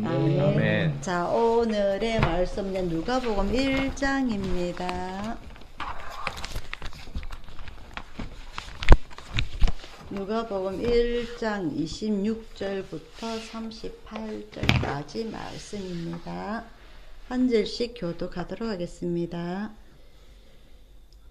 아멘. 아멘. 자, 오늘의 말씀은 누가복음 1장입니다. 누가복음 1장 26절부터 38절까지 말씀입니다. 한 절씩 교독하도록 하겠습니다.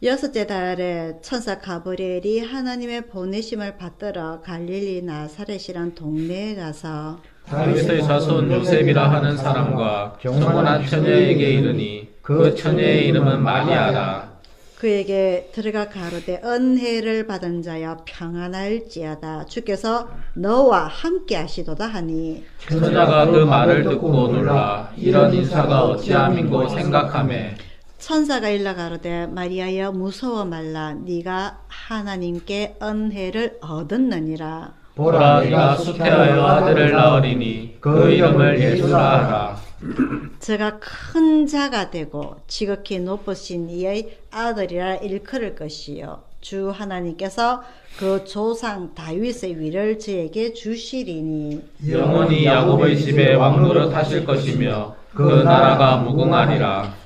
여섯째 달에 천사 가브리엘이 하나님의 보내심을 받들어 갈릴리 나사렛이란 동네에 가서 다윗의 자손 요셉이라 하는 사람과 경건한 처녀에게 이르니 그 처녀의 이름은 마리아라. 그에게 들어가 가로되 은혜를 받은 자여 평안할지어다 주께서 너와 함께 하시도다 하니 처녀가 그 말을 듣고 놀라 이런 인사가 어찌함인고 생각하매 천사가 일러 가로되 마리아여 무서워 말라 네가 하나님께 은혜를 얻었느니라. 보라 네가 수태하여 아들을 낳으리니 그 이름을 예수라 하라. 저가 큰 자가 되고 지극히 높으신 이의 아들이라 일컬을 것이요 주 하나님께서 그 조상 다윗의 위를 저에게 주시리니 영원히 야곱의 집에 왕노릇 하실 것이며 그 나라가 무궁하리라.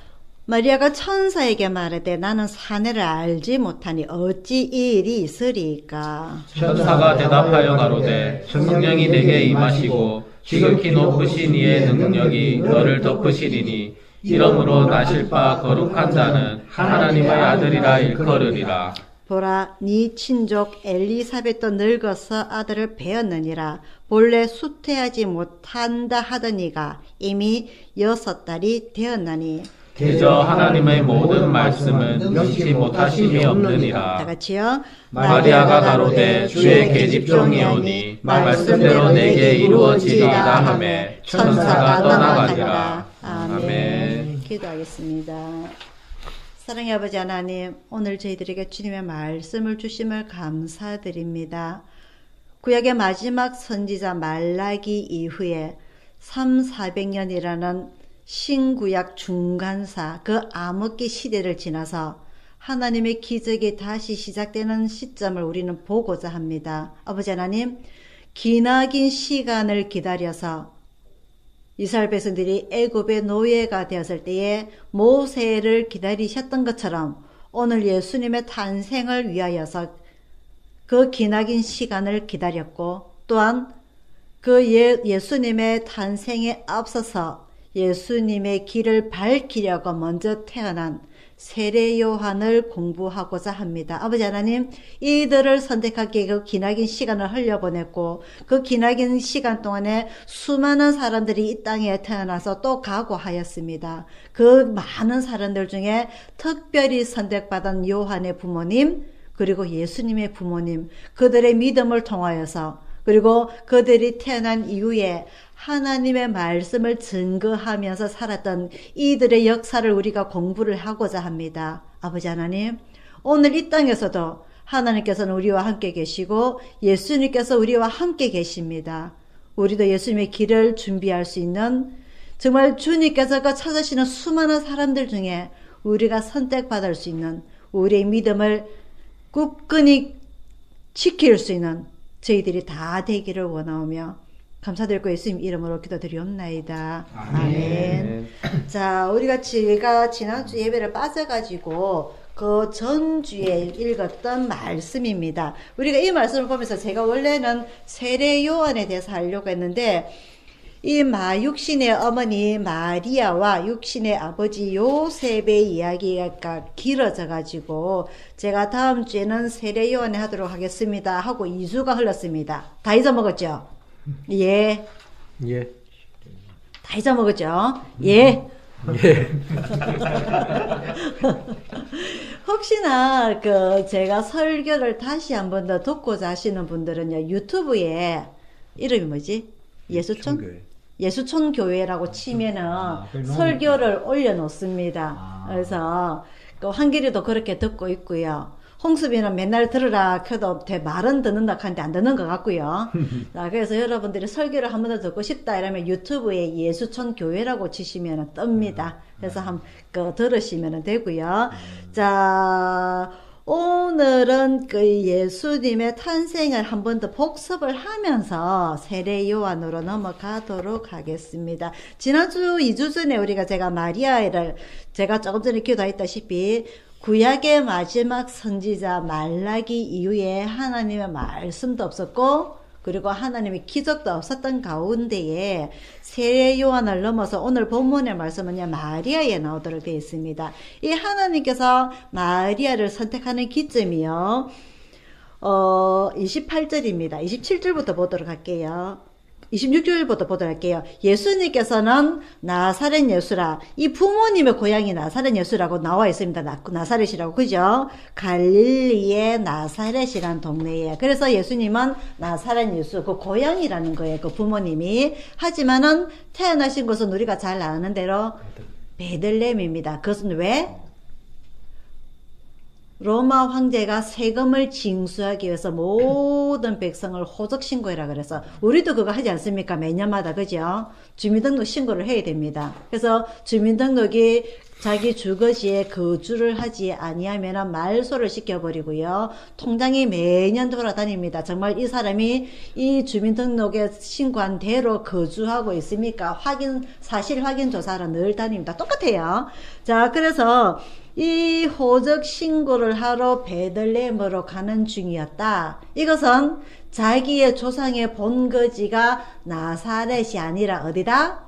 마리아가 천사에게 말하되 나는 사내를 알지 못하니 어찌 이 일이 있으리까. 천사가 대답하여 가로되 성령이 내게 임하시고 지극히 높으신 이의 능력이 너를 덮으시리니 이러므로 나실 바 거룩한 자는 하나님의 아들이라 일컬으리라. 보라 네 친족 엘리사벳도 늙어서 아들을 배었느니라. 본래 수태하지 못한다 하더니가 이미 6달이 되었나니 대저 하나님의 모든 말씀은 명치 못하심이 없느니라. 다같이요. 마리아가 가로되 주의 계집종이오니 말씀대로 내게 이루어지리라 하매 천사가 떠나가니라. 아멘. 기도하겠습니다. 사랑의 아버지 하나님, 오늘 저희들에게 주님의 말씀을 주심을 감사드립니다. 구약의 마지막 선지자 말라기 이후에 300~400년이라는 신구약 중간사 그 암흑기 시대를 지나서 하나님의 기적이 다시 시작되는 시점을 우리는 보고자 합니다. 아버지 하나님, 기나긴 시간을 기다려서 이스라엘 백성들이 애굽의 노예가 되었을 때에 모세를 기다리셨던 것처럼 오늘 예수님의 탄생을 위하여서 그 기나긴 시간을 기다렸고 또한 그 예수님의 탄생에 앞서서 예수님의 길을 밝히려고 먼저 태어난 세례 요한을 공부하고자 합니다. 아버지 하나님, 이들을 선택하기에 그 기나긴 시간을 흘려보냈고 그 기나긴 시간 동안에 수많은 사람들이 이 땅에 태어나서 또 각오하였습니다. 그 많은 사람들 중에 특별히 선택받은 요한의 부모님 그리고 예수님의 부모님, 그들의 믿음을 통하여서 그리고 그들이 태어난 이후에 하나님의 말씀을 증거하면서 살았던 이들의 역사를 우리가 공부를 하고자 합니다. 아버지 하나님, 오늘 이 땅에서도 하나님께서는 우리와 함께 계시고 예수님께서 우리와 함께 계십니다. 우리도 예수님의 길을 준비할 수 있는 정말 주님께서 찾으시는 수많은 사람들 중에 우리가 선택받을 수 있는 우리의 믿음을 굳건히 지킬 수 있는 저희들이 다 되기를 원하오며 감사드리고 예수님 이름으로 기도드리옵나이다. 아멘. 자, 제가 지난주 예배를 빠져가지고 그 전주에 읽었던 말씀입니다. 우리가 이 말씀을 보면서 제가 원래는 세례 요한에 대해서 하려고 했는데 이 육신의 어머니 마리아와 육신의 아버지 요셉의 이야기가 길어져 가지고 제가 다음 주에는 세례 요한에 하도록 하겠습니다 하고 2주가 흘렀습니다. 다 잊어먹었죠? 예. 예. 다 잊어먹었죠? 예. 예. 혹시나 제가 설교를 다시 한 번 더 듣고자 하시는 분들은요, 유튜브에 이름이 뭐지? 예수촌 교회라고 치면은 설교를 올려놓습니다. 그래서 한길이도 그렇게 듣고 있고요. 홍수빈은 맨날 들으라 켜도 말은 듣는다 하는데 안 듣는 것 같고요. 자, 그래서 여러분들이 설교를 한 번 더 듣고 싶다 이러면 유튜브에 예수촌 교회라고 치시면 뜹니다. 그래서 한번 들으시면 되고요. 자, 오늘은 그 예수님의 탄생을 한 번 더 복습을 하면서 세례 요한으로 넘어가도록 하겠습니다. 지난주 2주 전에 제가 마리아를 제가 조금 전에 기도했다시피 구약의 마지막 선지자 말라기 이후에 하나님의 말씀도 없었고 그리고 하나님의 기적도 없었던 가운데에 세례 요한을 넘어서 오늘 본문의 말씀은 마리아에 나오도록 되어 있습니다. 이 하나님께서 마리아를 선택하는 기점이요. 28절입니다. 27절부터 보도록 할게요. 26절부터 보도록 할게요. 예수님께서는 나사렛 예수라, 이 부모님의 고향이 나사렛 예수라고 나와 있습니다. 나사렛이라고, 그죠? 갈릴리의 나사렛이라는 동네예요. 그래서 예수님은 나사렛 예수, 그 고향이라는 거예요. 그 부모님이. 하지만은 태어나신 곳은 우리가 잘 아는 대로 베들레헴입니다. 그것은 왜? 로마 황제가 세금을 징수하기 위해서 모든 백성을 호적 신고해라 그래서 우리도 그거 하지 않습니까? 매년마다, 그죠? 주민등록 신고를 해야 됩니다. 그래서 주민등록이 자기 주거지에 거주를 하지 아니하면 말소를 시켜버리고요. 통장이 매년 돌아다닙니다. 정말 이 사람이 이 주민등록에 신고한 대로 거주하고 있습니까? 사실 확인 조사를 늘 다닙니다. 똑같아요. 자, 그래서 이 호적 신고를 하러 베들레헴으로 가는 중이었다. 이것은 자기의 조상의 본거지가 나사렛이 아니라 어디다?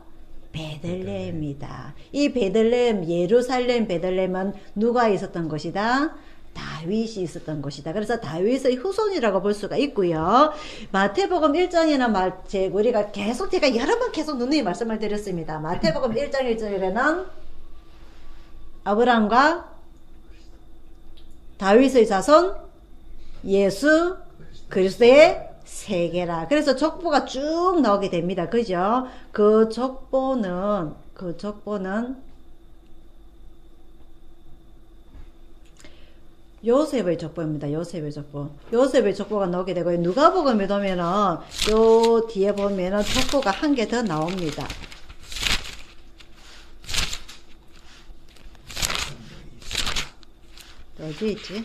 베들레헴이다. 이 베들레헴, 예루살렘 베들레헴은 누가 있었던 곳이다? 다윗이 있었던 곳이다. 그래서 다윗의 후손이라고 볼 수가 있고요. 마태복음 1장에는 우리가 제가 여러 번 계속 누누이 말씀을 드렸습니다. 마태복음 1장 1절에는 아브라함과 다윗의 자손 예수 그리스도의 세계라. 그래서 족보가 쭉 나오게 됩니다. 그죠? 그 족보는 요셉의 족보입니다. 요셉의 족보. 요셉의 족보가 나오게 되고요. 누가복음에 보면은 요 뒤에 보면은 족보가 한 개 더 나옵니다. 어디 있지?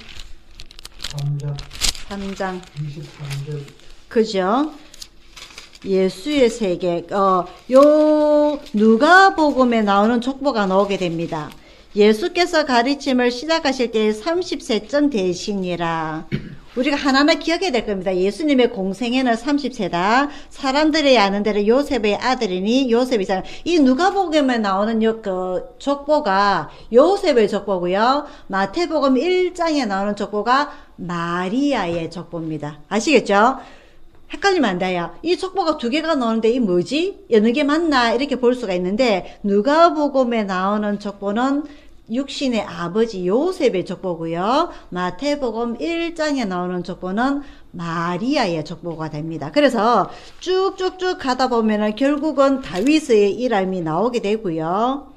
3장 23절. 그죠? 예수의 세계. 요 누가복음에 나오는 족보가 나오게 됩니다. 예수께서 가르침을 시작하실 때 30세쯤 되시니라. 우리가 하나하나 기억해야 될 겁니다. 예수님의 공생애는 30세다. 사람들이 아는 대로 요셉의 아들이니 요셉이잖아요. 이 누가복음에 나오는 족보가 요셉의 족보고요. 마태복음 1장에 나오는 족보가 마리아의 족보입니다. 아시겠죠? 헷갈리면 안 돼요. 이 족보가 두 개가 나오는데 이 뭐지? 어느 게 맞나? 이렇게 볼 수가 있는데 누가복음에 나오는 족보는 육신의 아버지 요셉의 족보고요. 마태복음 1장에 나오는 족보는 마리아의 족보가 됩니다. 그래서 쭉쭉쭉 가다 보면은 결국은 다윗의 이름이 나오게 되고요.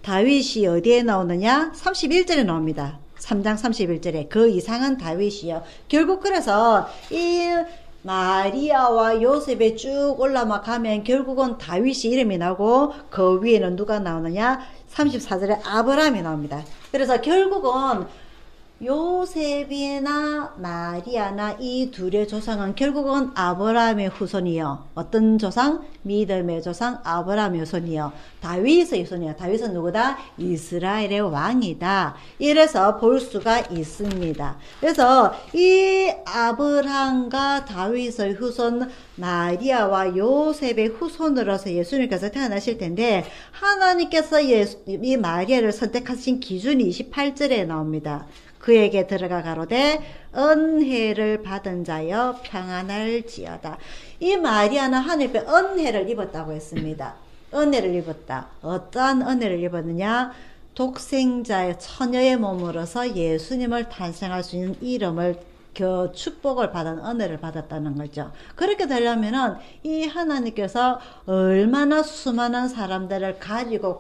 다윗이 어디에 나오느냐? 31절에 나옵니다. 3장 31절에 그 이상은 다윗이요. 결국 그래서 이 마리아와 요셉에 쭉 올라가 가면 결국은 다윗이 이름이 나오고 그 위에는 누가 나오느냐? 34절에 아브라함이 나옵니다. 그래서 결국은 요셉이나 마리아나 이 둘의 조상은 결국은 아브라함의 후손이요. 어떤 조상? 믿음의 조상 아브라함의 후손이요. 다윗의 후손이요. 다윗은 누구다? 이스라엘의 왕이다. 이래서 볼 수가 있습니다. 그래서 이 아브라함과 다윗의 후손 마리아와 요셉의 후손으로서 예수님께서 태어나실 텐데 하나님께서 이 마리아를 선택하신 기준이 28절에 나옵니다. 그에게 들어가 가로되 은혜를 받은 자여 평안할지어다. 이 마리아는 하늘께 은혜를 입었다고 했습니다. 은혜를 입었다. 어떠한 은혜를 입었느냐? 독생자의 처녀의 몸으로서 예수님을 탄생할 수 있는 이름을 축복을 받은 은혜를 받았다는 거죠. 그렇게 되려면은 이 하나님께서 얼마나 수많은 사람들을 가리고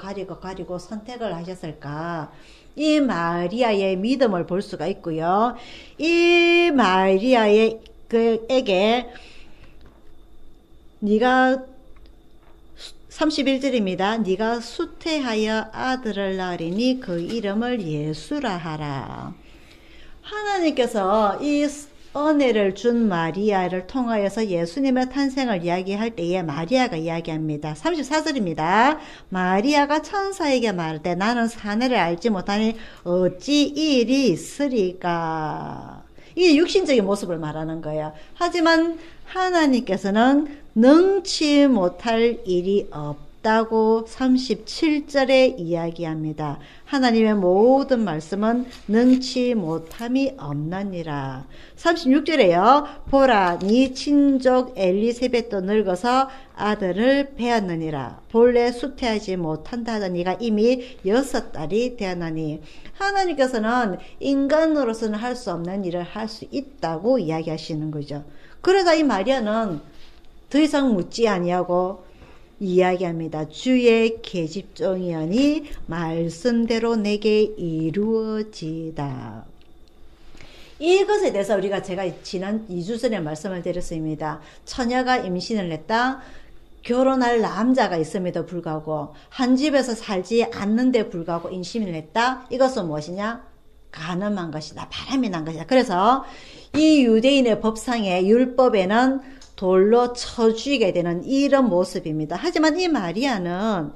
선택을 하셨을까? 이 마리아의 믿음을 볼 수가 있고요. 이 마리아에게 네가 31절입니다. 네가 수태하여 아들을 낳으리니 그 이름을 예수라 하라. 하나님께서 이 은혜를 준 마리아를 통하여서 예수님의 탄생을 이야기할 때에 마리아가 이야기합니다. 34절입니다. 마리아가 천사에게 말하되 나는 사내를 알지 못하니 어찌 이 일이 있으리까. 이게 육신적인 모습을 말하는 거예요. 하지만 하나님께서는 능치 못할 일이 없다고 37절에 이야기합니다. 하나님의 모든 말씀은 능치 못함이 없느니라. 36절에요. 보라 네 친족 엘리세벳도 늙어서 아들을 배었느니라. 본래 수태하지 못한다 하던 이가 이미 6달이 되었나니. 하나님께서는 인간으로서는 할 수 없는 일을 할 수 있다고 이야기하시는 거죠. 그러자 이 마리아는 더 이상 묻지 아니하고 이야기합니다. 주의 계집종이오니 말씀대로 내게 이루어지다. 이것에 대해서 제가 지난 2주 전에 말씀을 드렸습니다. 처녀가 임신을 했다. 결혼할 남자가 있음에도 불구하고 한 집에서 살지 않는데 불구하고 임신을 했다. 이것은 무엇이냐? 간음한 것이다. 바람이 난 것이다. 그래서 이 유대인의 법상의 율법에는 돌로 쳐 죽이게 되는 이런 모습입니다. 하지만 이 마리아는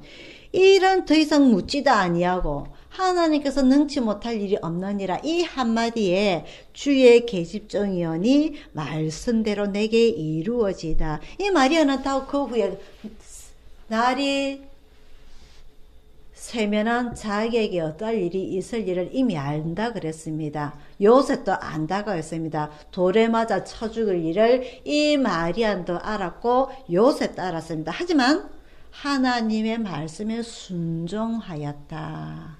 이런 더 이상 묻지도 아니하고 하나님께서 능치 못할 일이 없느니라 이 한마디에 주의 계집종이오니 말씀대로 내게 이루어지다. 이 마리아는 다 그 후에 날이 세면한 자기에게 어떠할 일이 있을 일을 이미 안다 그랬습니다. 요셉도 안다고 했습니다. 돌에 맞아 쳐 죽을 일을 이 마리아도 알았고 요셉도 알았습니다. 하지만 하나님의 말씀에 순종하였다.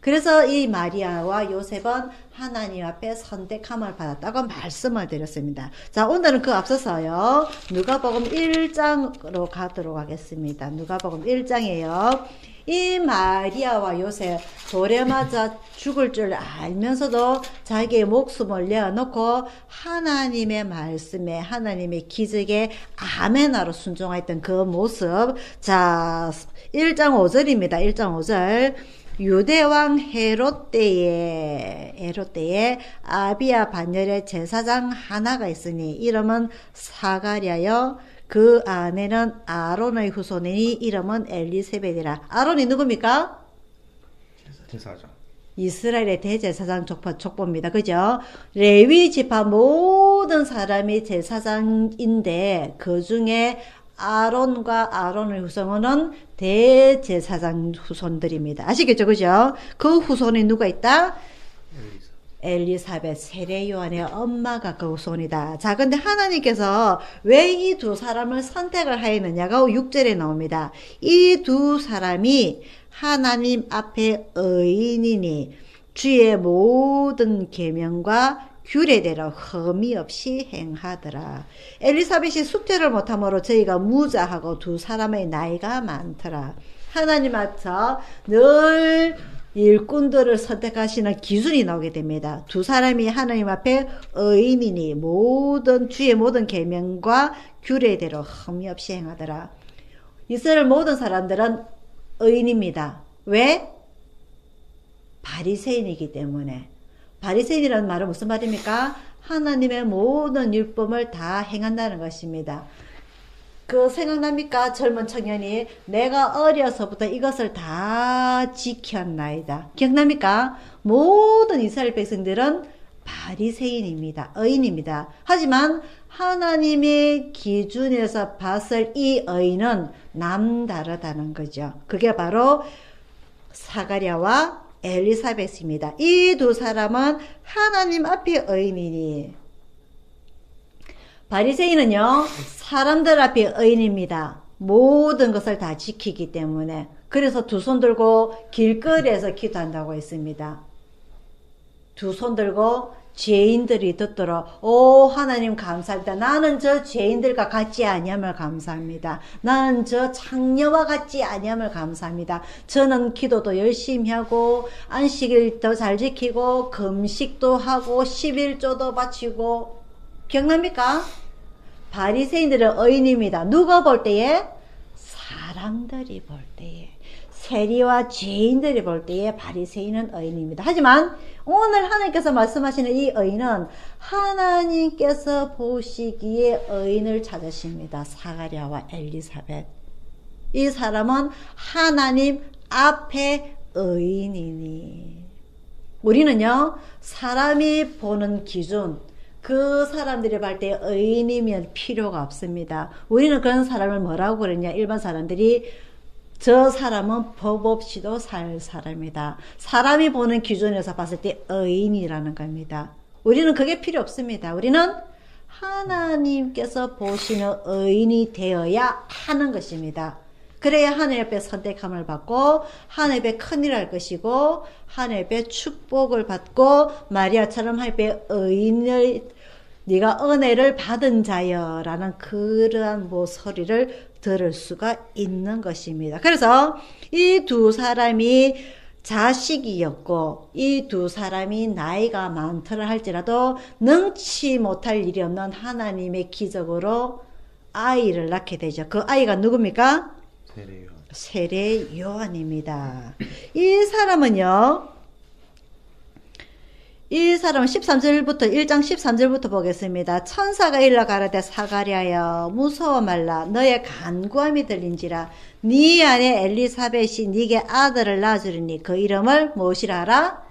그래서 이 마리아와 요셉은 하나님 앞에 선택함을 받았다고 말씀을 드렸습니다. 자, 오늘은 그 앞서서요. 누가복음 1장으로 가도록 하겠습니다. 누가복음 1장이에요. 이 마리아와 요셉 돌에 맞아 죽을 줄 알면서도 자기의 목숨을 내어놓고 하나님의 말씀에 하나님의 기적에 아멘하로 순종했던 그 모습. 자, 1장 5절입니다. 1장 5절. 유대왕 헤롯 때에 아비야 반열에 제사장 하나가 있으니 이름은 사가랴여 그 아내는 아론의 후손이니 이름은 엘리세벳이라. 아론이 누굽니까? 제사장. 이스라엘의 대제사장 족보입니다. 그죠? 레위 지파 모든 사람이 제사장인데 그 중에 아론과 아론의 후손은 대제사장 후손들입니다. 아시겠죠? 그죠? 그 후손이 누가 있다? 엘리사벳 세례 요한의 엄마가 그 후손이다. 자, 근데 하나님께서 왜 이 두 사람을 선택을 하였느냐가 6절에 나옵니다. 이 두 사람이 하나님 앞에 의인이니 주의 모든 계명과 규례대로 흠이 없이 행하더라. 엘리사벳이 수태를 못함으로 저희가 무자하고 두 사람의 나이가 많더라. 하나님 앞에서 늘 일꾼들을 선택하시는 기준이 나오게 됩니다. 두 사람이 하나님 앞에 의인이니 주의 모든 계명과 규례대로 흠이 없이 행하더라. 이스라엘 모든 사람들은 의인입니다. 왜? 바리새인이기 때문에. 바리새인이라는 말은 무슨 말입니까? 하나님의 모든 율법을 다 행한다는 것입니다. 그 생각납니까? 젊은 청년이 내가 어려서부터 이것을 다 지켰나이다. 기억납니까? 모든 이스라엘 백성들은 바리새인입니다. 의인입니다. 하지만 하나님의 기준에서 봤을 이 의인은 남다르다는 거죠. 그게 바로 사가랴와 엘리사벳입니다. 이 두 사람은 하나님 앞에 의인이니 바리새인은요 사람들 앞에 의인입니다. 모든 것을 다 지키기 때문에. 그래서 두 손 들고 길거리에서 기도한다고 했습니다. 두 손 들고 죄인들이 듣도록 오 하나님 감사합니다. 나는 저 죄인들과 같지 아니함을 감사합니다. 나는 저 창녀와 같지 아니함을 감사합니다. 저는 기도도 열심히 하고 안식일도 잘 지키고 금식도 하고 11조도 바치고. 기억납니까? 바리새인들은 의인입니다. 누가 볼 때에? 사람들이 볼 때에, 세리와 죄인들이 볼 때에 바리새인은 의인입니다. 하지만 오늘 하나님께서 말씀하시는 이 의인은 하나님께서 보시기에 의인을 찾으십니다. 사가랴와 엘리사벳. 이 사람은 하나님 앞에 의인이니. 우리는요, 사람이 보는 기준, 그 사람들이 볼 때 의인이면 필요가 없습니다. 우리는 그런 사람을 뭐라고 그러냐? 일반 사람들이 저 사람은 법 없이도 살 사람이다. 사람이 보는 기준에서 봤을 때 의인이라는 겁니다. 우리는 그게 필요 없습니다. 우리는 하나님께서 보시는 의인이 되어야 하는 것입니다. 그래야 하나님 앞에 선택함을 받고 하나님 앞에 큰일 할 것이고 하나님 앞에 축복을 받고 마리아처럼 하나님 앞에 의인을 네가 은혜를 받은 자여 라는 그러한 소리를 들을 수가 있는 것입니다. 그래서 이 두 사람이 자식이었고 이 두 사람이 나이가 많더라 할지라도 능치 못할 일이 없는 하나님의 기적으로 아이를 낳게 되죠. 그 아이가 누굽니까? 세례 요한입니다. 이 사람은 13절부터 1장 13절부터 보겠습니다. 천사가 일러 가라되 사가랴여 무서워 말라 너의 간구함이 들린지라 네 아내 엘리사벳이 네게 아들을 낳으리니 그 이름을 무엇이라 하라?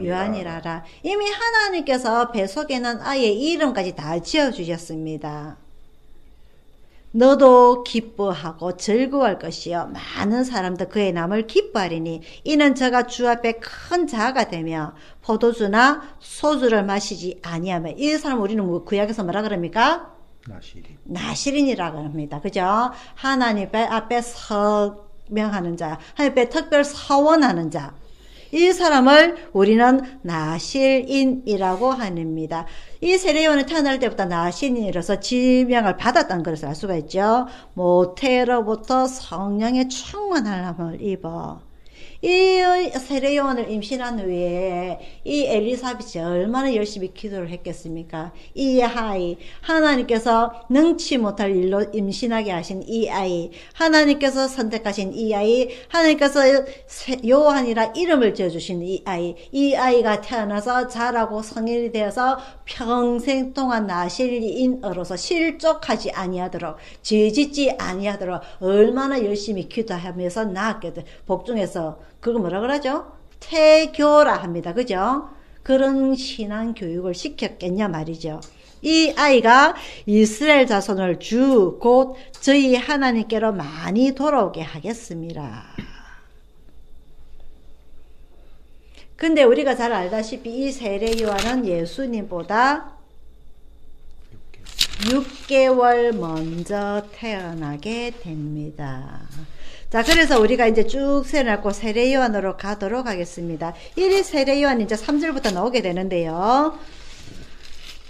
요한이라 하라. 이미 하나님께서 뱃속에는 아이의 이름까지 다 지어주셨습니다. 너도 기뻐하고 즐거워할 것이요 많은 사람도 그의 남을 기뻐하리니 이는 저가 주 앞에 큰 자가 되며 포도주나 소주를 마시지 아니하며. 이 사람 우리는 구약에서 뭐라 그럽니까? 나시린이라고 합니다. 그죠? 하나님 앞에 서명하는 자, 하나님 앞에 특별 서원하는 자, 이 사람을 우리는 나실인이라고 합니다. 이 세례요한이 태어날 때부터 나실인이라서 지명을 받았다는 것을 알 수가 있죠. 모태로부터 성령의 충만함을 입어. 이 세례요한을 임신한 후에 이 엘리사벳이 얼마나 열심히 기도를 했겠습니까? 이 아이, 하나님께서 능치 못할 일로 임신하게 하신 이 아이, 하나님께서 선택하신 이 아이, 하나님께서 요한이라 이름을 지어주신 이 아이가 태어나서 자라고 성인이 되어서 평생 동안 나실인으로서 실족하지 아니하도록, 죄짓지 아니하도록 얼마나 열심히 기도하면서 낳았게 돼. 복중에서 그거 뭐라 그러죠? 태교라 합니다. 그죠? 그런 신앙 교육을 시켰겠냐 말이죠. 이 아이가 이스라엘 자손을 주 곧 저희 하나님께로 많이 돌아오게 하겠습니다. 근데 우리가 잘 알다시피 이 세례 요한은 예수님보다 6개월 먼저 태어나게 됩니다. 자, 그래서 우리가 이제 쭉 세워놓고 세례요한으로 가도록 하겠습니다. 1위 세례요한 이제 3절부터 나오게 되는데요.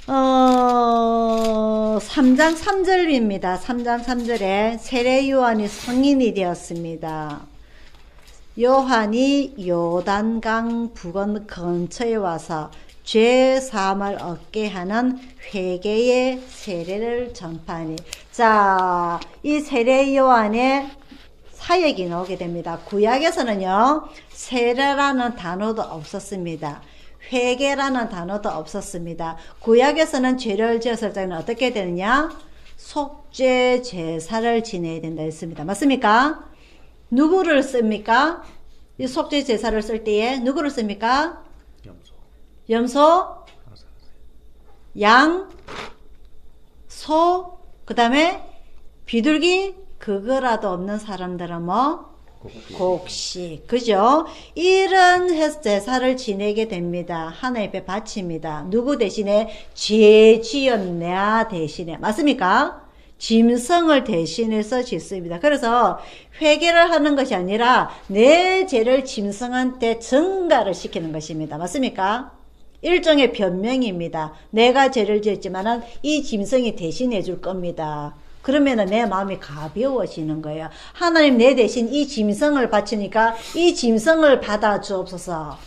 3장 3절입니다. 3장 3절에 세례요한이 성인이 되었습니다. 요한이 요단강 부근 근처에 와서 죄 사함을 얻게 하는 회개의 세례를 전파하니. 자, 이 세례 요한의 사역이 나오게 됩니다. 구약에서는요, 세례라는 단어도 없었습니다. 회개라는 단어도 없었습니다. 구약에서는 죄를 지었을 때는 어떻게 되느냐? 속죄 제사를 지내야 된다 했습니다. 맞습니까? 누구를 씁니까? 이 속죄 제사를 쓸 때에 누구를 씁니까? 염소, 양, 소, 그 다음에 비둘기, 그거라도 없는 사람들은 뭐? 곡식. 그죠? 이런 제사를 지내게 됩니다. 하나님 앞에 바칩니다. 누구 대신에? 죄 지은 나 대신에. 맞습니까? 짐승을 대신해서 짓습니다. 그래서 회개를 하는 것이 아니라 내 죄를 짐승한테 증가를 시키는 것입니다. 맞습니까? 일종의 변명입니다. 내가 죄를 지었지만은 이 짐승이 대신해 줄 겁니다. 그러면은 내 마음이 가벼워지는 거예요. 하나님 내 대신 이 짐승을 바치니까 이 짐승을 받아 주옵소서.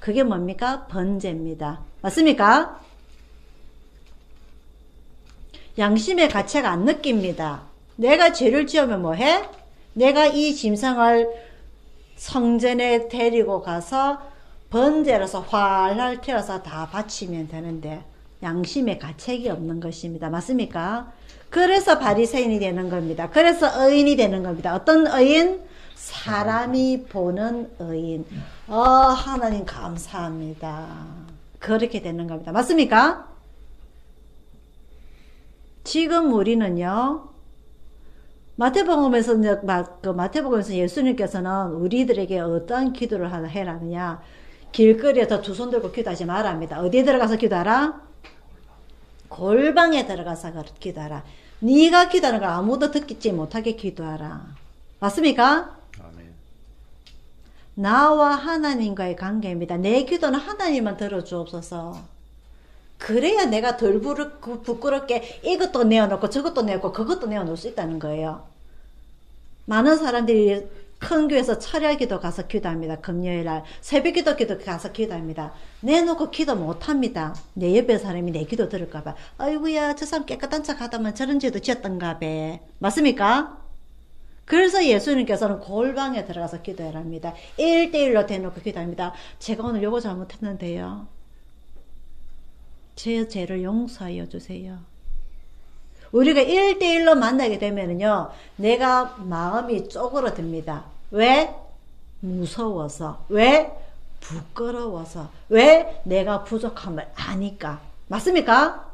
그게 뭡니까? 번제입니다. 맞습니까? 양심의 가책 안 느낍니다. 내가 죄를 지으면 뭐 해? 내가 이 짐승을 성전에 데리고 가서 번제로서 활활 태워서 다 바치면 되는데 양심에 가책이 없는 것입니다. 맞습니까? 그래서 바리새인이 되는 겁니다. 그래서 의인이 되는 겁니다. 어떤 의인? 사람이 보는 의인. 하나님 감사합니다. 그렇게 되는 겁니다. 맞습니까? 지금 우리는요, 마태복음에서 예수님께서는 우리들에게 어떠한 기도를 해라느냐? 길거리에서 두 손 들고 기도하지 말랍니다. 어디에 들어가서 기도하라? 골방에 들어가서 기도하라. 네가 기도하는 걸 아무도 듣지 못하게 기도하라. 맞습니까? 아멘. 나와 하나님과의 관계입니다. 내 기도는 하나님만 들어주옵소서. 그래야 내가 덜 부끄럽게 이것도 내어놓고 저것도 내어놓고 그것도 내어놓을 수 있다는 거예요. 많은 사람들이 큰 교회에서 철야기도 가서 기도합니다. 금요일날 새벽기도 가서 기도합니다. 내놓고 기도 못합니다. 내 옆에 사람이 내 기도 들을까봐. 아이고야 저 사람 깨끗한 척 하다만 저런 죄도 지었던가 봐. 맞습니까? 그래서 예수님께서는 골방에 들어가서 기도해라 합니다. 1대1로 대놓고 기도합니다. 제가 오늘 요거 잘못했는데요. 제 죄를 용서하여 주세요. 우리가 1대1로 만나게 되면은요, 내가 마음이 쪼그러듭니다. 왜? 무서워서. 왜? 부끄러워서. 왜? 내가 부족함을 아니까. 맞습니까?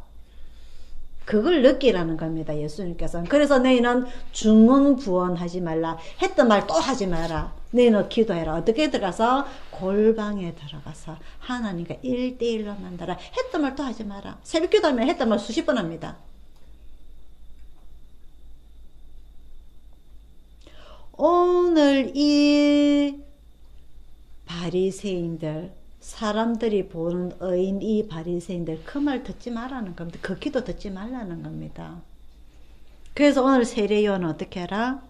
그걸 느끼라는 겁니다. 예수님께서는. 그래서 너희는 중언부언하지 말라. 했던 말 또 하지 마라. 너희는 기도해라. 어떻게 들어가서? 골방에 들어가서 하나님과 1대1로 만나라. 했던 말 또 하지 마라. 새벽 기도하면 했던 말 수십 번 합니다. 오늘 이 바리새인들, 사람들이 보는 의인 이 바리새인들 그 말 듣지 말라는 겁니다. 그 기도 듣지 말라는 겁니다. 그래서 오늘 세례요한은 어떻게 하라?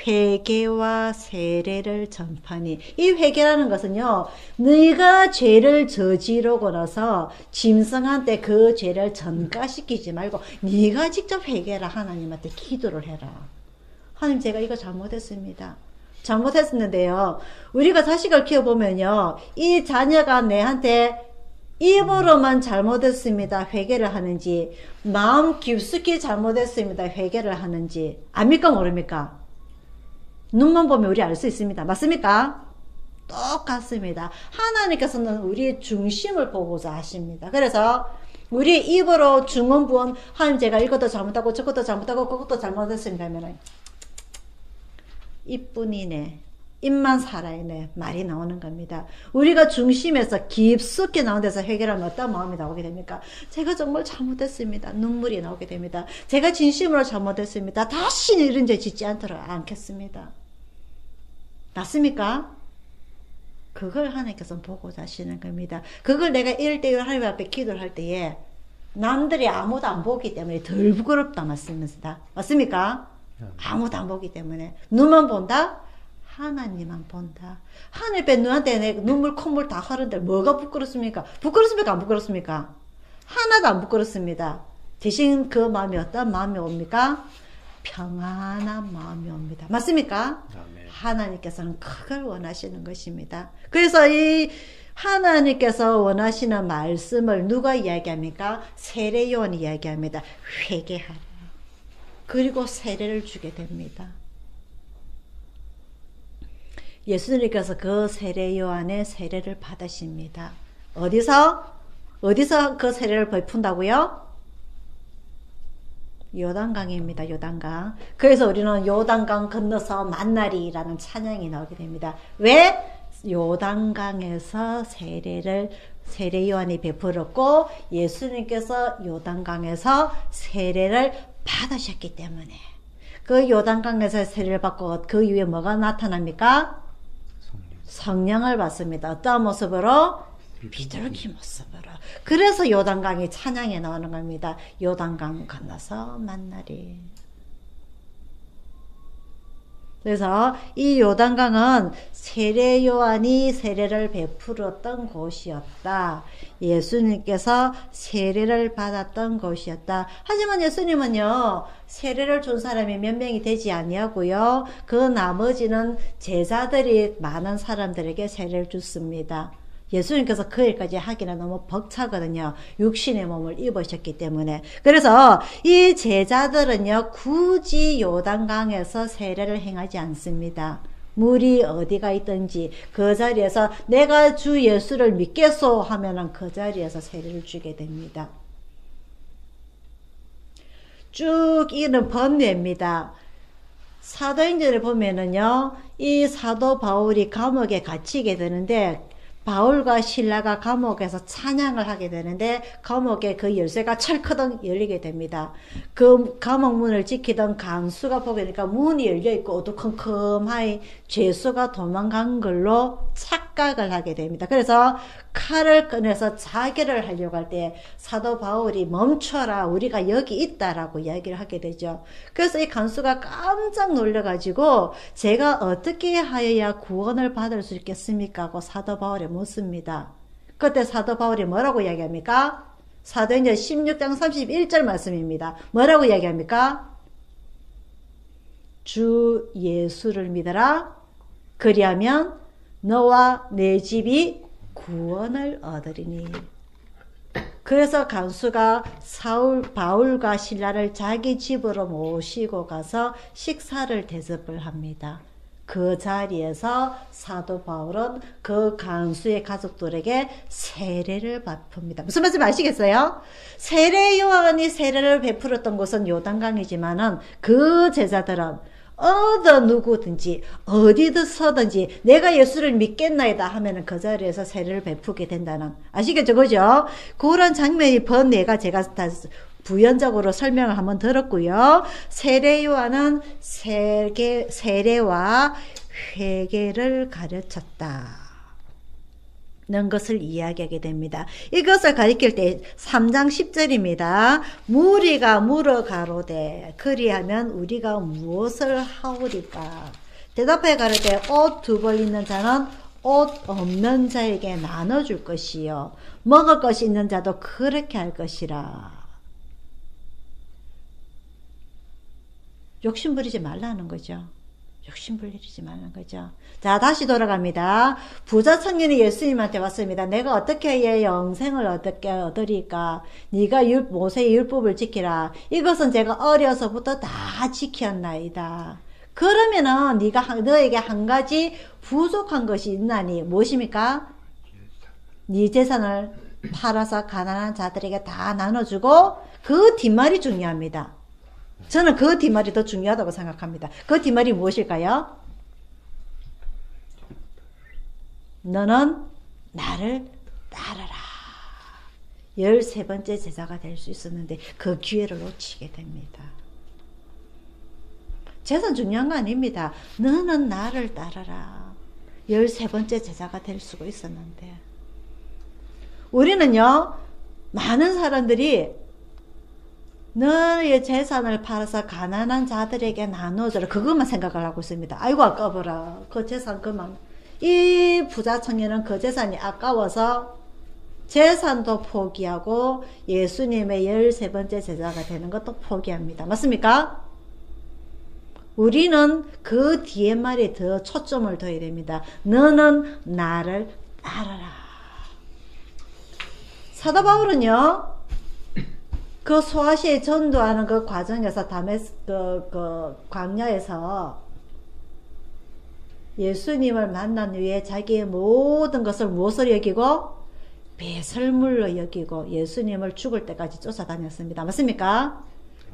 회개와 세례를 전파니. 이 회개라는 것은요, 네가 죄를 저지르고 나서 짐승한테 그 죄를 전가시키지 말고 네가 직접 회개해라. 하나님한테 기도를 해라. 하나님 제가 이거 잘못했습니다. 잘못했었는데요. 우리가 자식을 키워보면요. 이 자녀가 내한테 입으로만 잘못했습니다. 회개를 하는지 마음 깊숙이 잘못했습니다. 회개를 하는지 압니까 모릅니까? 눈만 보면 우리 알 수 있습니다. 맞습니까? 똑같습니다. 하나님께서는 우리의 중심을 보고자 하십니다. 그래서 우리 입으로 중언부언 하나님 제가 이것도 잘못하고 저것도 잘못하고 그것도 잘못했습니다 하면은 이뿐이네. 입만 살아있네. 말이 나오는 겁니다. 우리가 중심에서 깊숙이 나온 데서 해결하면 어떤 마음이 나오게 됩니까? 제가 정말 잘못했습니다. 눈물이 나오게 됩니다. 제가 진심으로 잘못했습니다. 다시는 이런 죄 짓지 않겠습니다. 맞습니까? 그걸 하나님께서 보고자 하시는 겁니다. 그걸 내가 1대1 하나님 앞에 기도를 할 때에 남들이 아무도 안 보기 때문에 덜 부끄럽다 맞습니다. 맞습니까? 아무도 안 보기 때문에 눈만 본다? 하나님만 본다. 하늘 앞에 누한테 내 눈물 콧물 다 흐르는데 뭐가 부끄럽습니까? 부끄럽습니까? 안 부끄럽습니까? 하나도 안 부끄럽습니다. 대신 그 마음이 어떤 마음이 옵니까? 평안한 마음이 옵니다. 맞습니까? 아멘. 하나님께서는 그걸 원하시는 것입니다. 그래서 이 하나님께서 원하시는 말씀을 누가 이야기합니까? 세례요한이 이야기합니다. 회개하라. 그리고 세례를 주게 됩니다. 예수님께서 그 세례요한의 세례를 받으십니다. 어디서 그 세례를 베푼다고요? 요단강입니다. 요단강. 그래서 우리는 요단강 건너서 만나리라는 찬양이 나오게 됩니다. 왜? 요단강에서 세례요한이 베풀었고 예수님께서 요단강에서 세례를 받으셨기 때문에 그 요단강에서 세례를 받고 그 이후에 뭐가 나타납니까? 성령을 받습니다. 어떤 모습으로? 비둘기 모습으로. 그래서 요단강이 찬양에 나오는 겁니다. 요단강 건너서 만나리. 그래서 이 요단강은 세례 요한이 세례를 베풀었던 곳이었다. 예수님께서 세례를 받았던 곳이었다. 하지만 예수님은요, 세례를 준 사람이 몇 명이 되지 아니하고요, 그 나머지는 제자들이 많은 사람들에게 세례를 줬습니다. 예수님께서 그 일까지 하기는 너무 벅차거든요. 육신의 몸을 입으셨기 때문에. 그래서 이 제자들은요, 굳이 요단강에서 세례를 행하지 않습니다. 물이 어디가 있든지 그 자리에서 내가 주 예수를 믿겠소 하면은 그 자리에서 세례를 주게 됩니다. 쭉 이는 번뇌입니다. 사도행전을 보면은요, 이 사도 바울이 감옥에 갇히게 되는데, 바울과 실라가 감옥에서 찬양을 하게 되는데 감옥에 그 열쇠가 철커덩 열리게 됩니다. 그 감옥문을 지키던 간수가 보게 되니까 문이 열려있고 어두컴컴하니 죄수가 도망간 걸로 착각을 하게 됩니다. 그래서 칼을 꺼내서 자결을 하려고 할 때 사도 바울이 멈춰라, 우리가 여기 있다라고 이야기를 하게 되죠. 그래서 이 간수가 깜짝 놀라가지고 제가 어떻게 하여야 구원을 받을 수 있겠습니까? 하고 사도 바울에 묻습니다. 그때 사도 바울이 뭐라고 이야기합니까? 사도행전 16장 31절 말씀입니다. 뭐라고 이야기합니까? 주 예수를 믿어라. 그리하면 너와 내 집이 구원을 얻으리니. 그래서 간수가 바울과 실라를 자기 집으로 모시고 가서 식사를 대접을 합니다. 그 자리에서 사도 바울은 그 간수의 가족들에게 세례를 베풉니다. 무슨 말씀 아시겠어요? 세례 요한이 세례를 베풀었던 곳은 요단강이지만은 그 제자들은 어느 누구든지 어디서든지 내가 예수를 믿겠나이다 하면은 그 자리에서 세례를 베푸게 된다는, 아시겠죠? 그죠? 그런 장면이 번뇌가 제가 다 부연적으로 설명을 한번 들었고요. 세례 요한은 세례와 회개를 가르쳤다 는 것을 이야기하게 됩니다. 이것을 가리킬 때 3장 10절입니다. 무리가 물어가로되 그리하면 우리가 무엇을 하오리까? 대답해 가로되 옷 2벌 있는 자는 옷 없는 자에게 나눠줄 것이요 먹을 것이 있는 자도 그렇게 할 것이라. 욕심 부리지 말라는 거죠. 욕심 부리지 말라는 거죠. 자, 다시 돌아갑니다. 부자 청년이 예수님한테 왔습니다. 내가 어떻게 해야 영생을 어떻게 얻으리까? 네가 모세의 율법을 지키라. 이것은 제가 어려서부터 다 지켰나이다. 그러면은 너에게 한 가지 부족한 것이 있나니 무엇입니까? 네 재산을 팔아서 가난한 자들에게 다 나눠주고, 그 뒷말이 중요합니다. 저는 그 뒷말이 더 중요하다고 생각합니다. 그 뒷말이 무엇일까요? 너는 나를 따르라. 13번째 제자가 될 수 있었는데 그 기회를 놓치게 됩니다. 재산 중요한 거 아닙니다. 너는 나를 따르라. 13번째 제자가 될 수가 있었는데, 우리는요, 많은 사람들이 너의 재산을 팔아서 가난한 자들에게 나눠줘라, 그것만 생각을 하고 있습니다. 아이고 아까워라, 그 재산 그만. 이 부자 청년은 그 재산이 아까워서 재산도 포기하고 예수님의 13번째 제자가 되는 것도 포기합니다. 맞습니까? 우리는 그 뒤에 말에 더 초점을 둬야 됩니다. 너는 나를 따르라. 사도 바울은요, 그 소아시아에 전도하는 그 과정에서 그 광야에서 예수님을 만난 후에 자기의 모든 것을 무엇으로 여기고? 배설물로 여기고 예수님을 죽을 때까지 쫓아다녔습니다. 맞습니까?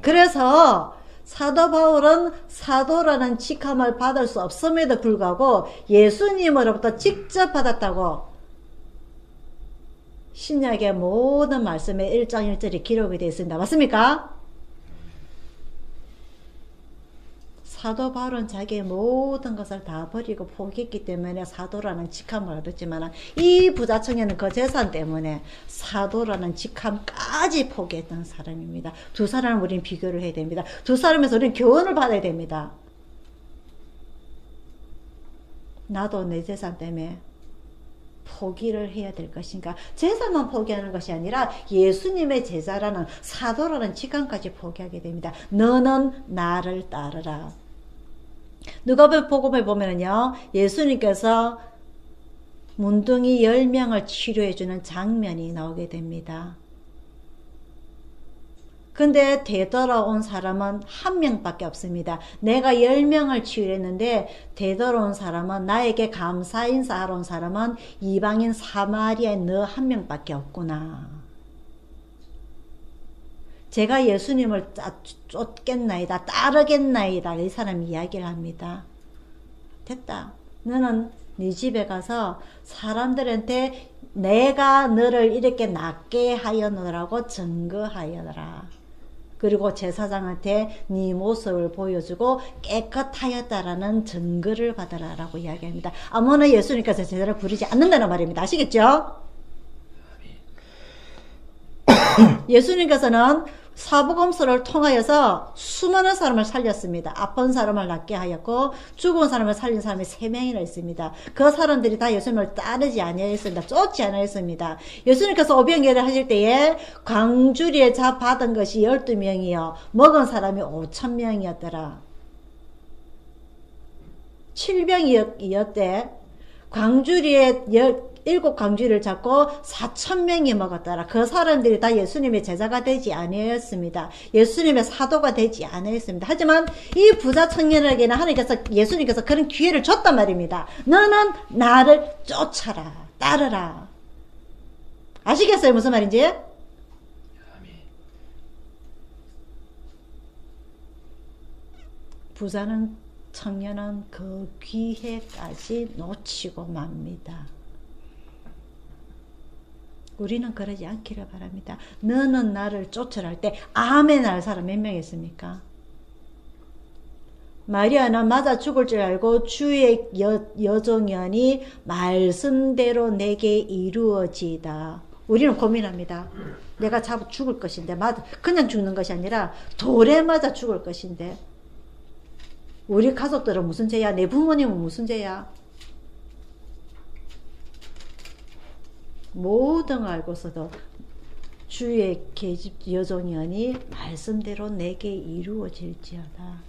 그래서 사도 바울은 사도라는 직함을 받을 수 없음에도 불구하고 예수님으로부터 직접 받았다고 신약의 모든 말씀에 1장 1절이 기록이 되어 있습니다. 맞습니까? 사도 바울은 자기의 모든 것을 다 버리고 포기했기 때문에 사도라는 직함을 얻었지만, 이 부자 청년은 그 재산 때문에 사도라는 직함까지 포기했던 사람입니다. 두 사람을 우리는 비교를 해야 됩니다. 두 사람에서 우리는 교훈을 받아야 됩니다. 나도 내 재산 때문에 포기를 해야 될 것인가? 재산만 포기하는 것이 아니라 예수님의 제자라는 사도라는 직함까지 포기하게 됩니다. 너는 나를 따르라. 누가복음에 보면은요, 예수님께서 문둥이 10명을 치료해주는 장면이 나오게 됩니다. 근데 되돌아온 사람은 한 명밖에 없습니다. 내가 10명을 치유했는데 되돌아온 사람은, 나에게 감사 인사하러 온 사람은 이방인 사마리아의 너 한 명밖에 없구나. 제가 예수님을 쫓겠나이다, 따르겠나이다, 이 사람이 이야기를 합니다. 됐다. 너는 네 집에 가서 사람들한테 내가 너를 이렇게 낫게 하였노라고 증거하여라. 그리고 제사장한테 네 모습을 보여주고 깨끗하였다라는 증거를 받아라 라고 이야기합니다. 아무나 예수님께서 제자를 부르지 않는다는 말입니다. 아시겠죠? 예수님께서는 사복음서를 통하여서 수많은 사람을 살렸습니다. 아픈 사람을 낫게 하였고 죽은 사람을 살린 사람이 3명이나 있습니다. 그 사람들이 다 예수님을 따르지 아니하였습니다. 쫓지 않았습니다. 예수님께서 오병이어를 하실 때에 광주리에 받은 것이 12명이요 먹은 사람이 5,000명이었더라. 7병이었대. 광주리에 7광주리를 잡고 4,000명이 먹었더라. 그 사람들이 다 예수님의 제자가 되지 아니하였습니다. 예수님의 사도가 되지 아니하였습니다. 하지만 이 부자 청년에게는 하나님께서, 예수님께서 그런 기회를 줬단 말입니다. 너는 나를 쫓아라, 따르라. 아시겠어요? 무슨 말인지? 부자는, 청년은 그 기회까지 놓치고 맙니다. 우리는 그러지 않기를 바랍니다. 너는 나를 쫓으라 할 때 아멘 할 사람 몇 명 있습니까? 마리아는 맞아 죽을 줄 알고 주의 여종연이 말씀대로 내게 이루어지다. 우리는 고민합니다. 내가 죽을 것인데, 그냥 죽는 것이 아니라 돌에 맞아 죽을 것인데, 우리 가족들은 무슨 죄야? 내 부모님은 무슨 죄야? 모든 걸 알고서도 주의 계집 여종연이 말씀대로 내게 이루어질지어다.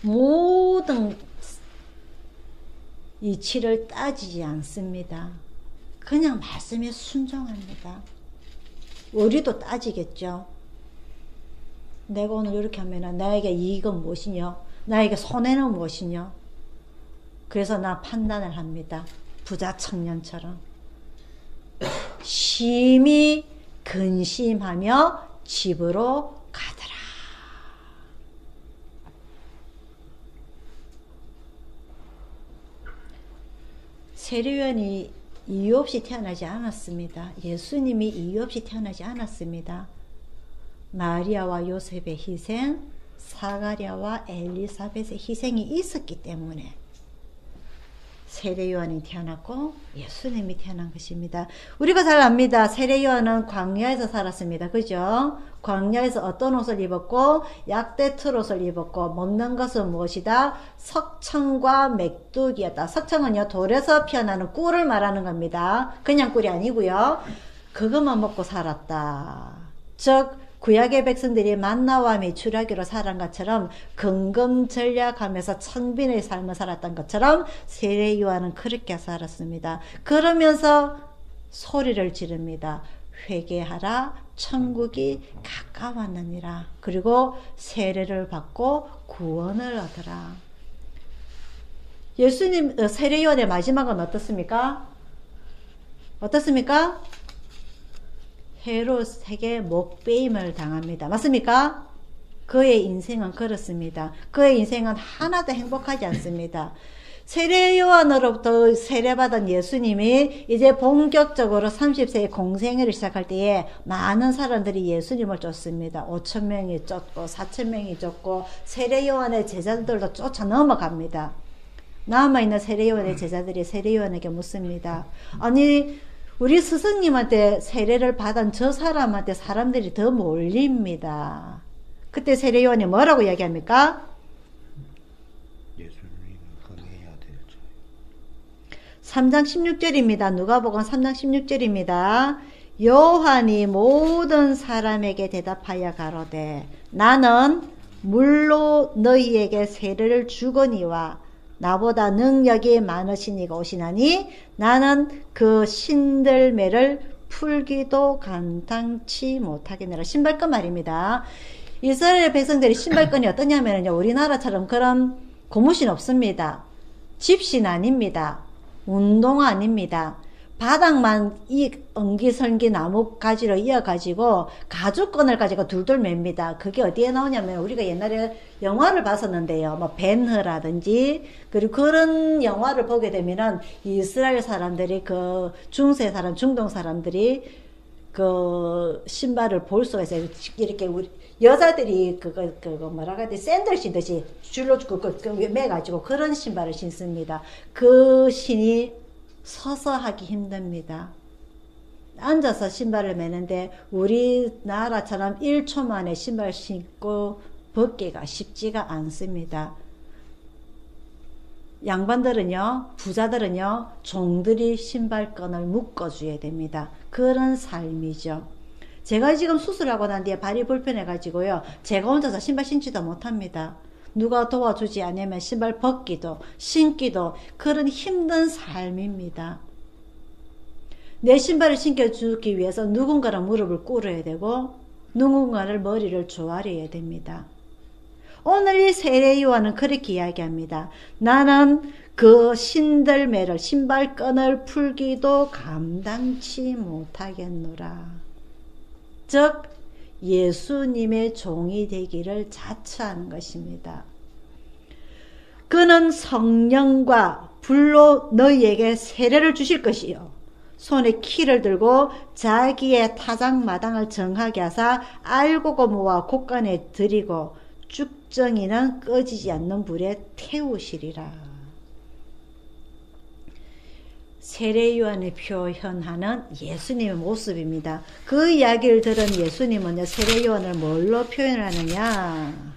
모든 이치를 따지지 않습니다. 그냥 말씀에 순종합니다. 우리도 따지겠죠. 내가 오늘 이렇게 하면 나에게 이익은 무엇이냐? 나에게 손해는 무엇이냐? 그래서 나 판단을 합니다. 부자 청년처럼 심히 근심하며 집으로 가더라. 세례요한이 이유 없이 태어나지 않았습니다. 예수님이 이유 없이 태어나지 않았습니다. 마리아와 요셉의 희생, 사가랴와 엘리사벳의 희생이 있었기 때문에 세례요한이 태어났고 예수님이 태어난 것입니다. 우리가 잘 압니다. 세례요한은 광야에서 살았습니다. 그죠? 광야에서 어떤 옷을 입었고 약대 트롯을 입었고 먹는 것은 무엇이다? 석청과 맥두기였다. 석청은요 돌에서 피어나는 꿀을 말하는 겁니다. 그냥 꿀이 아니고요. 그것만 먹고 살았다. 즉 구약의 백성들이 만나와 메추라기로 살은 것처럼 근검전략하면서 청빈의 삶을 살았던 것처럼 세례요한은 그렇게 살았습니다. 그러면서 소리를 지릅니다. 회개하라, 천국이 가까웠느니라. 그리고 세례를 받고 구원을 얻으라. 예수님 세례요한의 마지막은 어떻습니까? 어떻습니까? 헤롯에게 목베임을 당합니다. 맞습니까? 그의 인생은 그렇습니다. 그의 인생은 하나도 행복하지 않습니다. 세례요한으로부터 세례받은 예수님이 이제 본격적으로 30세의 공생애를 시작할 때에 많은 사람들이 예수님을 쫓습니다. 5,000명이 쫓고 4,000명이 쫓고 세례요한의 제자들도 쫓아 넘어갑니다. 남아있는 세례요한의 제자들이 세례요한에게 묻습니다. 아니 우리 스승님한테 세례를 받은 저 사람한테 사람들이 더 몰립니다. 그때 세례요한이 뭐라고 이야기합니까? 예수님은 3장 16절입니다. 누가복음 3장 16절입니다. 요한이 모든 사람에게 대답하여 가로되 나는 물로 너희에게 세례를 주거니와 나보다 능력이 많으신 이가 오시나니 나는 그 신들매를 풀기도 감당치 못하겠느라. 신발끈 말입니다. 이스라엘 백성들이 신발끈이 어떠냐면요, 우리나라처럼 그런 고무신 없습니다. 집신 아닙니다. 운동화 아닙니다. 바닥만 이 엉기설기 나무 가지로 이어가지고 가죽끈을 가지고 둘둘 맵니다. 그게 어디에 나오냐면 우리가 옛날에 영화를 봤었는데요. 뭐 벤허라든지 그리고 그런 영화를 보게 되면은 이스라엘 사람들이 그 중세 사람, 중동 사람들이 그 신발을 볼 수가 있어요. 이렇게 우리 여자들이 그거 뭐라고 해야 돼? 샌들 신듯이 줄로 매가지고 그런 신발을 신습니다. 그 신이 서서 하기 힘듭니다. 앉아서 신발을 매는데 우리나라처럼 1초 만에 신발 신고 벗기가 쉽지가 않습니다. 양반들은요, 부자들은요, 종들이 신발끈을 묶어줘야 됩니다. 그런 삶이죠. 제가 지금 수술하고 난 뒤에 발이 불편해가지고요, 제가 혼자서 신발 신지도 못합니다. 누가 도와주지 않으면 신발 벗기도 신기도 그런 힘든 삶입니다. 내 신발을 신겨주기 위해서 누군가는 무릎을 꿇어야 되고 누군가를 머리를 조아려야 됩니다. 오늘 이 세례 요한은 그렇게 이야기합니다. 나는 그 신들매를 신발끈을 풀기도 감당치 못하겠노라. 즉 예수님의 종이 되기를 자처하는 것입니다. 그는 성령과 불로 너희에게 세례를 주실 것이요 손에 키를 들고 자기의 타작마당을 정하게 하사 알곡고 모아 곳간에 들이고 쭉정이는 꺼지지 않는 불에 태우시리라. 세례 요한이 표현하는 예수님의 모습입니다. 그 이야기를 들은 예수님은요, 세례 요한을 뭘로 표현을 하느냐?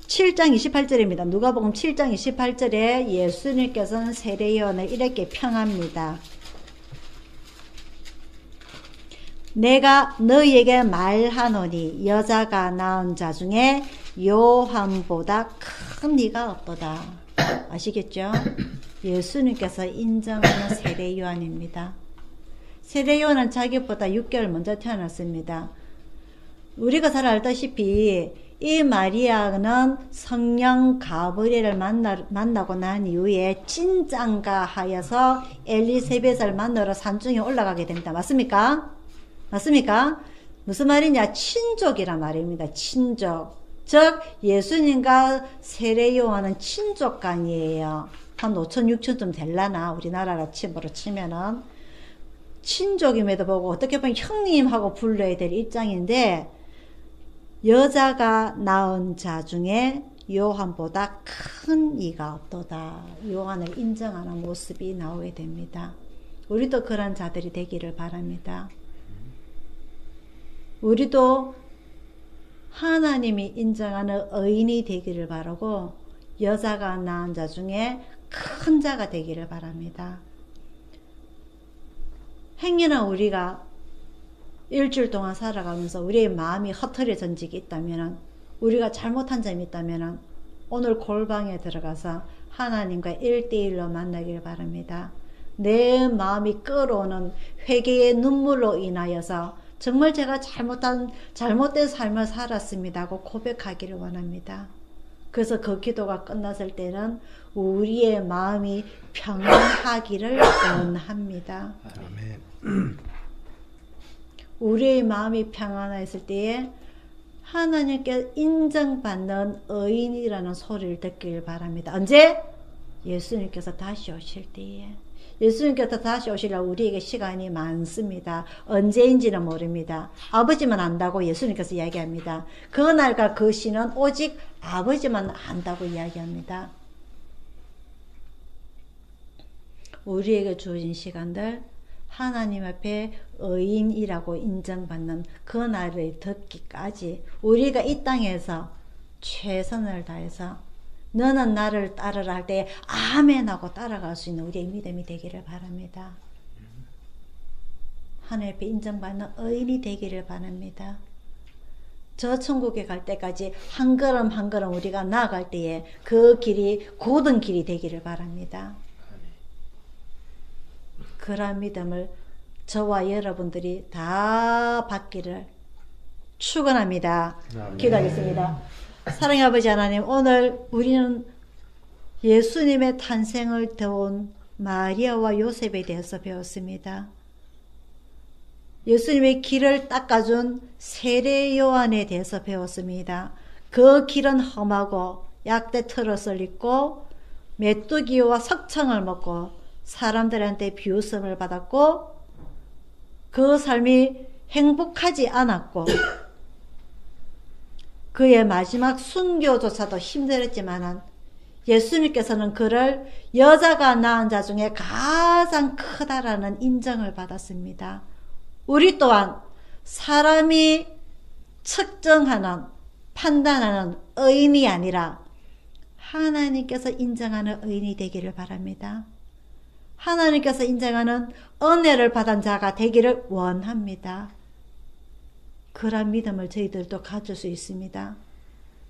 (7장 28절입니다) 누가복음 7장 28절에 예수님께서는 세례 요한을 이렇게 평합니다. 내가 너희에게 말하노니 여자가 낳은 자 중에 요한보다 큰 이가 없도다. 아시겠죠? 예수님께서 인정하는 세례 요한입니다. 세례 요한은 자기보다 6개월 먼저 태어났습니다. 우리가 잘 알다시피 이 마리아는 성령 가브리엘을 만나고 난 이후에 진장가 하여서 엘리세벳을 만나러 산중에 올라가게 됩니다. 맞습니까? 맞습니까? 무슨 말이냐? 친족이란 말입니다. 친족. 즉 예수님과 세례 요한은 친족간이에요. 한 5천 6천쯤 될라나 우리나라로 침으로 치면은 친족임에도 보고 어떻게 보면 형님하고 불러야 될 입장인데 여자가 낳은 자 중에 요한보다 큰 이가 없도다. 요한을 인정하는 모습이 나오게 됩니다. 우리도 그런 자들이 되기를 바랍니다. 우리도 하나님이 인정하는 의인이 되기를 바라고 여자가 낳은 자 중에 큰 자가 되기를 바랍니다. 행여나 우리가 일주일 동안 살아가면서 우리의 마음이 허털해진 적이 있다면, 우리가 잘못한 점이 있다면 오늘 골방에 들어가서 하나님과 1대1로 만나길 바랍니다. 내 마음이 끓어오는 회개의 눈물로 인하여서 정말 제가 잘못된 삶을 살았습니다 하고 고백하기를 원합니다. 그래서 그 기도가 끝났을 때는 우리의 마음이 평안하기를 원합니다. 아멘. 우리의 마음이 평안했을 때에 하나님께 인정받는 의인이라는 소리를 듣길 바랍니다. 언제? 예수님께서 다시 오실 때에. 예수님께서 다시 오시려 우리에게 시간이 많습니다. 언제인지는 모릅니다. 아버지만 안다고 예수님께서 이야기합니다. 그날과 그 시는 오직 아버지만 안다고 이야기합니다. 우리에게 주어진 시간들 하나님 앞에 의인이라고 인정받는 그 날을 듣기까지 우리가 이 땅에서 최선을 다해서 너는 나를 따르라 할 때 아멘 하고 따라갈 수 있는 우리의 믿음이 되기를 바랍니다. 하나님 앞에 인정받는 의인이 되기를 바랍니다. 저 천국에 갈 때까지 한 걸음 한 걸음 우리가 나아갈 때에 그 길이 곧은 길이 되기를 바랍니다. 그러한 믿음을 저와 여러분들이 다 받기를 축원합니다. 기도하겠습니다. 사랑의 아버지 하나님, 오늘 우리는 예수님의 탄생을 도운 마리아와 요셉에 대해서 배웠습니다. 예수님의 길을 닦아준 세례 요한에 대해서 배웠습니다. 그 길은 험하고 약대 트롯을 입고 메뚜기와 석청을 먹고 사람들한테 비웃음을 받았고 그 삶이 행복하지 않았고 그의 마지막 순교조차도 힘들었지만 예수님께서는 그를 여자가 낳은 자 중에 가장 크다라는 인정을 받았습니다. 우리 또한 사람이 측정하는 판단하는 의인이 아니라 하나님께서 인정하는 의인이 되기를 바랍니다. 하나님께서 인정하는 은혜를 받은 자가 되기를 원합니다. 그런 믿음을 저희들도 가질 수 있습니다.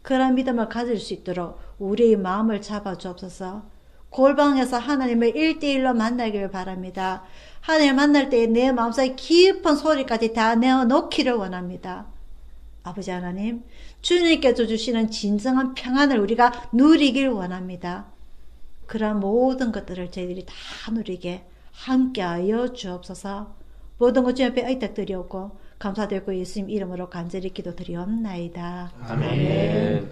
그런 믿음을 가질 수 있도록 우리의 마음을 잡아 주옵소서. 골방에서 하나님을 1대1로 만나기를 바랍니다. 하나님 만날 때 내 마음속에 깊은 소리까지 다 내어놓기를 원합니다. 아버지 하나님, 주님께서 주시는 진정한 평안을 우리가 누리길 원합니다. 그런 모든 것들을 저희들이 다 누리게 함께하여 주옵소서. 모든 것 주님 앞에 의탁드리옵고 감사드리고 예수님 이름으로 간절히 기도드리옵나이다. 아멘.